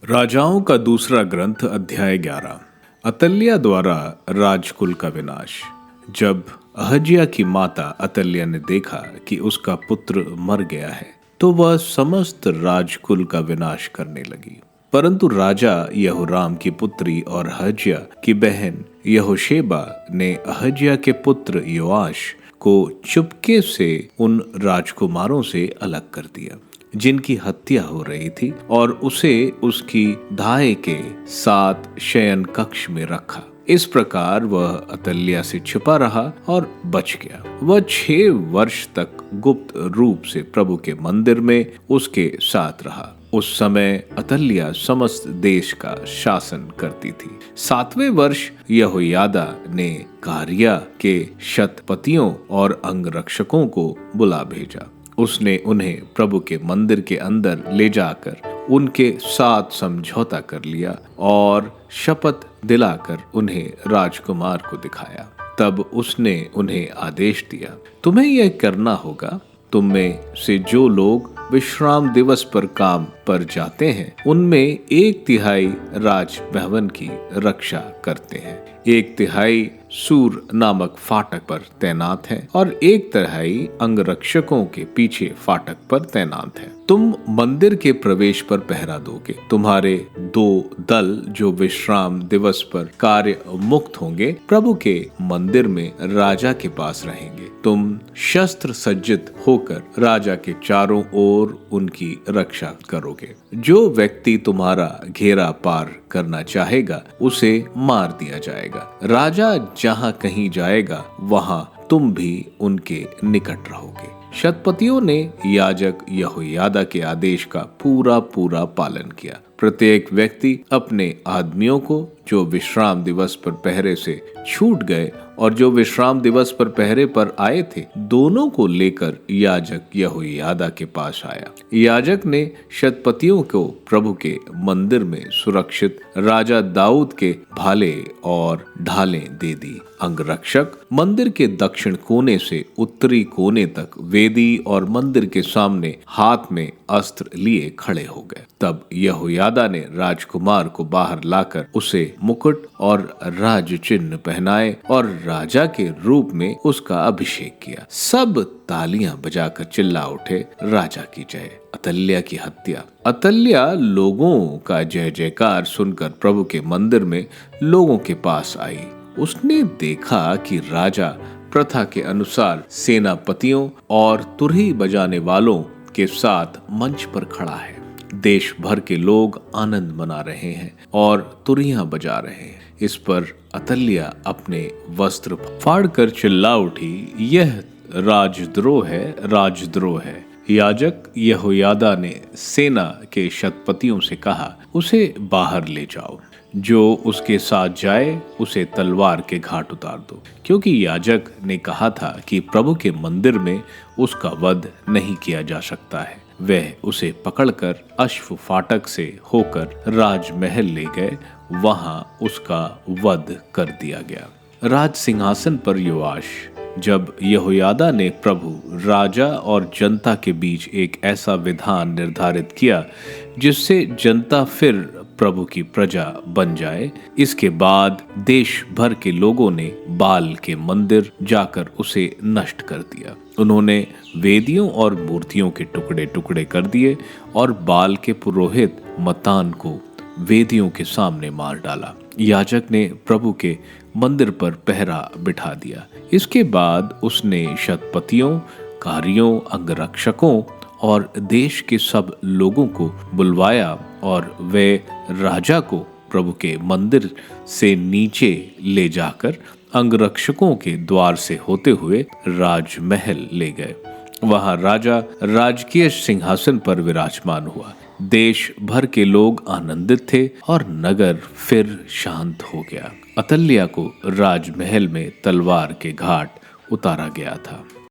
राजाओं का दूसरा ग्रंथ अध्याय 11। अतल्याह द्वारा राजकुल का विनाश। जब अहज्याह की माता अतल्याह ने देखा कि उसका पुत्र मर गया है तो वह समस्त राजकुल का विनाश करने लगी। परंतु राजा यहोराम की पुत्री और अहज्याह की बहन यहोशेबा ने अहज्याह के पुत्र योआश को चुपके से उन राजकुमारों से अलग कर दिया जिनकी हत्या हो रही थी, और उसे उसकी दाई के साथ शयन कक्ष में रखा। इस प्रकार वह अतल्याह से छिपा रहा और बच गया। वह 6 वर्ष तक गुप्त रूप से प्रभु के मंदिर में उसके साथ रहा। उस समय अतल्याह समस्त देश का शासन करती थी। 7वें वर्ष यहोयादा ने कारिया के शतपतियों और अंगरक्षकों को बुला भेजा। उसने उन्हें प्रभु के मंदिर के अंदर ले जाकर उनके साथ समझौता कर लिया और शपथ दिलाकर उन्हें राजकुमार को दिखाया। तब उसने उन्हें आदेश दिया, तुम्हें यह करना होगा, तुम में से जो लोग विश्राम दिवस पर काम पर जाते हैं उनमें 1/3 राजभवन की रक्षा करते हैं, 1/3 सूर नामक फाटक पर तैनात हैं और 1/3 अंगरक्षकों के पीछे फाटक पर तैनात हैं। तुम मंदिर के प्रवेश पर पहरा दोगे। तुम्हारे 2 दल जो विश्राम दिवस पर कार्य मुक्त होंगे प्रभु के मंदिर में राजा के पास रहेंगे। तुम शस्त्र सज्जित होकर राजा के चारों ओर उनकी रक्षा करोगे। जो व्यक्ति तुम्हारा घेरा पार करना चाहेगा उसे मार दिया जाएगा। राजा जहां कहीं जाएगा वहां तुम भी उनके निकट रहोगे। शतपतियों ने याजक यहोयादा के आदेश का पूरा पालन किया। प्रत्येक व्यक्ति अपने आदमियों को जो विश्राम दिवस पर पहरे से छूट गए और जो विश्राम दिवस पर पहरे पर आए थे, दोनों को लेकर याजक यहोयादा के पास आया। याजक ने शतपतियों को प्रभु के मंदिर में सुरक्षित राजा दाऊद के भाले और ढालें दे दी। अंगरक्षक मंदिर के दक्षिण कोने से उत्तरी कोने तक वेदी और मंदिर के सामने हाथ में अस्त्र लिए खड़े हो गए। तब यहोयादा ने राजकुमार को बाहर लाकर उसे मुकुट और राज चिन्ह पहनाए और राजा के रूप में उसका अभिषेक किया। सब तालियां बजाकर चिल्ला उठे, राजा की जय। अतल्याह की हत्या। अतल्याह लोगों का जय जयकार सुनकर प्रभु के मंदिर में लोगों के पास आई। उसने देखा कि राजा प्रथा के अनुसार सेनापतियों और तुरही बजाने वालों के साथ मंच पर खड़ा है। देश भर के लोग आनंद मना रहे हैं और तुरहियां बजा रहे हैं। इस पर अतल्याह अपने वस्त्र फाड़कर चिल्ला उठी, यह राजद्रोह है, राजद्रोह है। याजक यहोयादा ने सेना के शतपतियों से कहा, उसे बाहर ले जाओ। जो उसके साथ जाए उसे तलवार के घाट उतार दो, क्योंकि याजक ने कहा था कि प्रभु के मंदिर में उसका वध नहीं किया जा सकता है। वह उसे पकड़कर अश्व फाटक से होकर राजमहल ले गए। वहां उसका वध कर दिया गया। राज सिंहासन पर योआश। जब यहोयादा ने प्रभु, राजा और जनता के बीच एक ऐसा विधान निर्धारित किया जिससे जनता फिर प्रभु की प्रजा बन जाए, इसके बाद देश भर के लोगों ने बाल के मंदिर जाकर उसे नष्ट कर दिया। उन्होंने वेदियों और मूर्तियों के टुकड़े टुकड़े कर दिए और बाल के पुरोहित मत्तान को वेदियों के सामने मार डाला। याजक ने प्रभु के मंदिर पर पहरा बिठा दिया। इसके बाद उसने शतपतियों, कारियों, अंगरक्षकों और देश के सब लोगों को बुलवाया और वे राजा को प्रभु के मंदिर से नीचे ले जाकर अंगरक्षकों के द्वार से होते हुए राजमहल ले गए। वहां राजा राजकीय सिंहासन पर विराजमान हुआ। देश भर के लोग आनंदित थे और नगर फिर शांत हो गया। अतल्याह को राजमहल में तलवार के घाट उतारा गया था।